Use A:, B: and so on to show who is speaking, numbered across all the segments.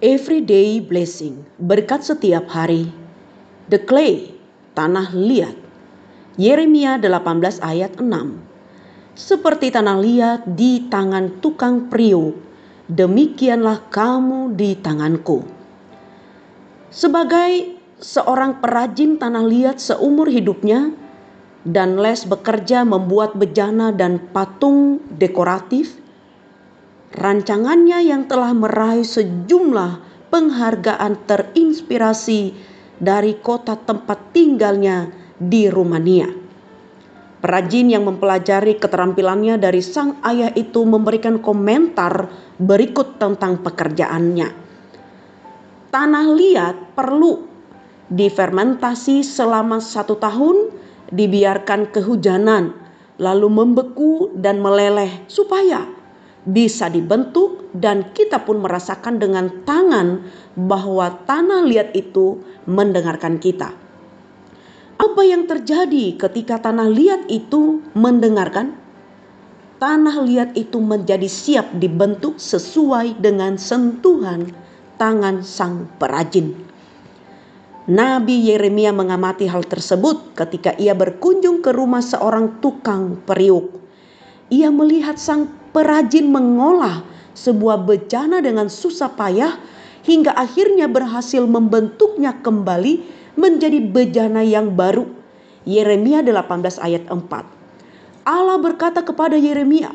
A: Everyday blessing, berkat setiap hari. The clay, tanah liat. Yeremia 18 ayat 6. Seperti tanah liat di tangan tukang periuk, demikianlah kamu di tanganku. Sebagai seorang perajin tanah liat seumur hidupnya, dan Les bekerja membuat bejana dan patung dekoratif, rancangannya yang telah meraih sejumlah penghargaan terinspirasi dari kota tempat tinggalnya di Rumania. Perajin yang mempelajari keterampilannya dari sang ayah itu memberikan komentar berikut tentang pekerjaannya. Tanah liat perlu difermentasi selama 1 tahun, dibiarkan kehujanan, lalu membeku dan meleleh supaya bisa dibentuk, dan kita pun merasakan dengan tangan bahwa tanah liat itu mendengarkan kita. Apa yang terjadi ketika tanah liat itu mendengarkan? Tanah liat itu menjadi siap dibentuk sesuai dengan sentuhan tangan sang perajin. Nabi Yeremia mengamati hal tersebut ketika ia berkunjung ke rumah seorang tukang periuk. Ia melihat sang perajin mengolah sebuah bejana dengan susah payah hingga akhirnya berhasil membentuknya kembali menjadi bejana yang baru. Yeremia 18 ayat 4. Allah berkata kepada Yeremia,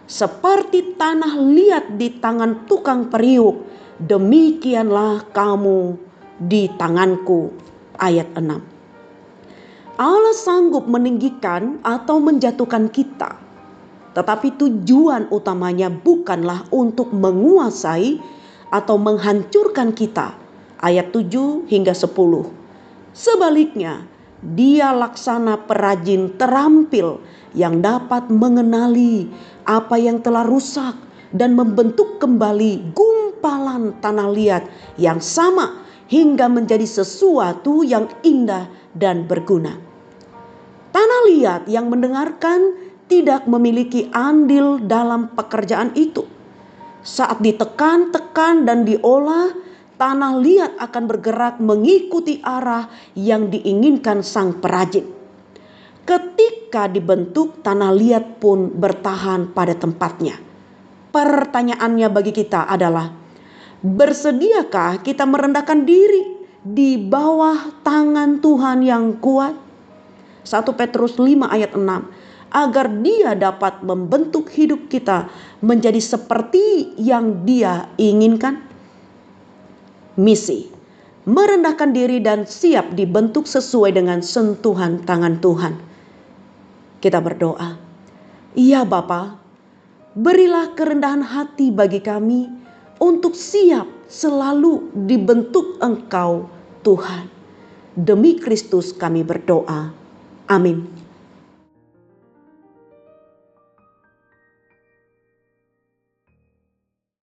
A: seperti tanah liat di tangan tukang periuk, demikianlah kamu di tanganku. Ayat 6. Allah sanggup meninggikan atau menjatuhkan kita, tetapi tujuan utamanya bukanlah untuk menguasai atau menghancurkan kita. Ayat 7 hingga 10. Sebaliknya, dia laksana perajin terampil yang dapat mengenali apa yang telah rusak dan membentuk kembali gumpalan tanah liat yang sama hingga menjadi sesuatu yang indah dan berguna. Tanah liat yang mendengarkan tidak memiliki andil dalam pekerjaan itu. Saat ditekan-tekan dan diolah, tanah liat akan bergerak mengikuti arah yang diinginkan sang perajin. Ketika dibentuk, tanah liat pun bertahan pada tempatnya. Pertanyaannya bagi kita adalah, bersediakah kita merendahkan diri di bawah tangan Tuhan yang kuat? 1 Petrus 5 ayat 6. Agar dia dapat membentuk hidup kita menjadi seperti yang dia inginkan. Misi, merendahkan diri dan siap dibentuk sesuai dengan sentuhan tangan Tuhan. Kita berdoa, ya Bapa, berilah kerendahan hati bagi kami untuk siap selalu dibentuk Engkau Tuhan. Demi Kristus kami berdoa. Amin.